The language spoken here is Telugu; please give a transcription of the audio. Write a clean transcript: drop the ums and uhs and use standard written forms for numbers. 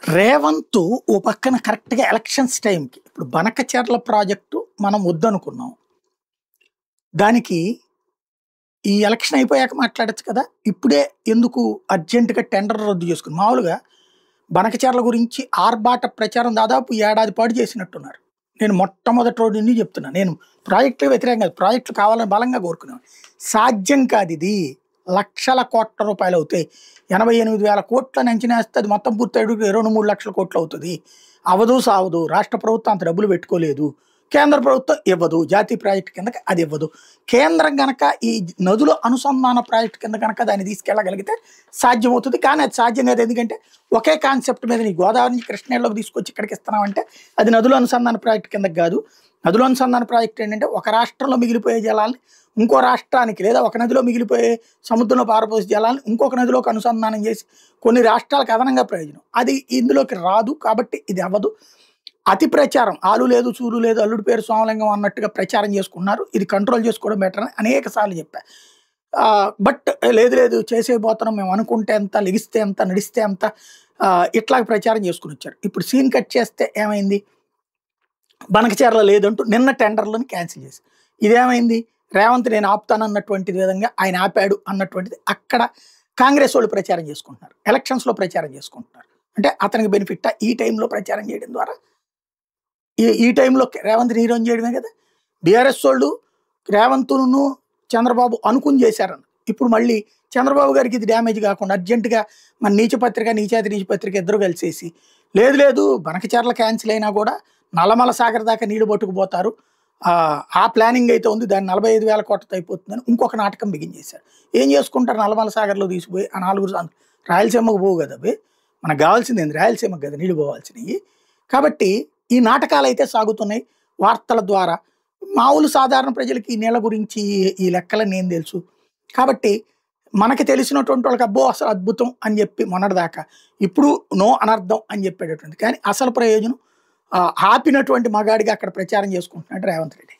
రేవంత్ ఓ పక్కన కరెక్ట్‌గా ఎలక్షన్స్ టైంకి ఇప్పుడు బనకచెర్ల ప్రాజెక్టు మనం వద్దనుకున్నాం. దానికి ఈ ఎలక్షన్ అయిపోయాక మాట్లాడొచ్చు కదా! ఇప్పుడే ఎందుకు అర్జెంట్‌గా టెండర్ రద్దు చేసుకొని మామూలుగా బనకచెర్ల గురించి ఆర్భాట ప్రచారం దాదాపు ఏడాది పాటు చేసినట్టున్నారు. నేను మొట్టమొదటి రోజు నుండి చెప్తున్నా. నేను ప్రాజెక్టులకు వ్యతిరేకం కాదు. ప్రాజెక్టులు కావాలని బలంగా కోరుకునేవాడిని. సాధ్యం కాదిది. లక్షల కోట్ల రూపాయలవుతాయి. 88,000 కోట్లని అంచనా ఏస్తే అది మొత్తం పూర్తయ్యేటికి 2, 3 లక్షల కోట్లవుతది. అవ్వదు సావదు. రాష్ట్ర ప్రభుత్వం అంత డబ్బులు పెట్టుకోలేదు. కేంద్ర ప్రభుత్వం ఇవ్వదు. జాతీయ ప్రాజెక్టు కిందకి అది ఇవ్వదు. కేంద్రం గనక ఈ నదుల అనుసంధాన ప్రాజెక్టు కింద గనక దాన్ని తీసుకెళ్ళగలిగితే సాధ్యమవుతుంది. కానీ అది సాధ్యం కాదు. ఎందుకంటే ఒకే కాన్సెప్ట్ మీద నీ గోదావరి నుంచి కృష్ణేలోకి తీసుకొచ్చి ఇక్కడికి ఇస్తున్నామంటే అది నదుల అనుసంధాన ప్రాజెక్టు కిందకి కాదు. నదుల అనుసంధాన ప్రాజెక్టు ఏంటంటే ఒక రాష్ట్రంలో మిగిలిపోయే జలాల్ని ఇంకో రాష్ట్రానికి లేదా ఒక నదిలో మిగిలిపోయే సముద్రంలో పారబోసే జలాన్ని ఇంకొక నదిలోకి అనుసంధానం చేసి కొన్ని రాష్ట్రాలకు అదనంగా ప్రయోజనం. అది ఇందులోకి రాదు. కాబట్టి ఇది అవ్వదు. అతి ప్రచారం ఆలు లేదు, చూలు లేదు, అల్లుడి పేరు సోమలింగం అన్నట్టుగా ప్రచారం చేసుకున్నారు. ఇది కంట్రోల్ చేసుకోవడం బెటర్ అని అనేక సార్లు చెప్పా. బట్ లేదు లేదు చేసేయబోతున్నాం, మేము అనుకుంటే ఎంత, లెగిస్తే ఎంత, నడిస్తే ఎంత, ఇట్లా ప్రచారం చేసుకుని వచ్చారు. ఇప్పుడు సీన్ కట్ చేస్తే ఏమైంది? బనకచెర్ల లేదంటూ నిన్న టెండర్లను క్యాన్సిల్ చేసి ఇదేమైంది? రేవంత్ నేను ఆపుతానన్నటువంటి విధంగా ఆయన ఆపాడు అన్నటువంటిది అక్కడ కాంగ్రెస్ వాళ్ళు ప్రచారం చేసుకుంటున్నారు. ఎలక్షన్స్లో ప్రచారం చేసుకుంటున్నారు. అంటే అతనికి బెనిఫిట్ ఈ టైంలో ప్రచారం చేయడం ద్వారా ఈ టైంలో రేవంత్ హీరోని చేయడమే కదా. బీఆర్ఎస్ వాళ్ళు రేవంత్ను చంద్రబాబు అనుకుని చేశారన్న. ఇప్పుడు మళ్ళీ చంద్రబాబు గారికి ఇది డ్యామేజ్ కాకుండా అర్జెంటుగా మన నీచపత్రిక నీచాతి నీచపత్రిక ఇద్దరు కలిసేసి లేదు లేదు బనకచెర్ల క్యాన్సిల్ అయినా కూడా నల్లమల సాగర్ దాకా నీళ్లు పట్టుకుపోతారు, ఆ ప్లానింగ్ అయితే ఉంది, దాన్ని 45,000 కోట్లతో అయిపోతుందని ఇంకొక నాటకం బిగించేశారు. ఏం చేసుకుంటారు? నల్లమల సాగర్లో తీసిపోయి ఆ 4 రాయలసీమకు పోవు కదా. అవి మనకు కావాల్సింది ఏంది? రాయలసీమకు కదా నీళ్ళు పోవాల్సినవి. కాబట్టి ఈ నాటకాలు అయితే సాగుతున్నాయి వార్తల ద్వారా. మామూలు సాధారణ ప్రజలకి ఈ నెల గురించి ఈ లెక్కలని ఏం తెలుసు. కాబట్టి మనకి తెలిసినటువంటి వాళ్ళకి అబ్బో అసలు అద్భుతం అని చెప్పి మొన్నటిదాకా, ఇప్పుడు నో అనర్థం అని చెప్పేటటువంటి. కానీ అసలు ప్రయోజనం ఆపినటువంటి మగాడిగా అక్కడ ప్రచారం చేసుకుంటున్నాడు రేవంత్ రెడ్డి.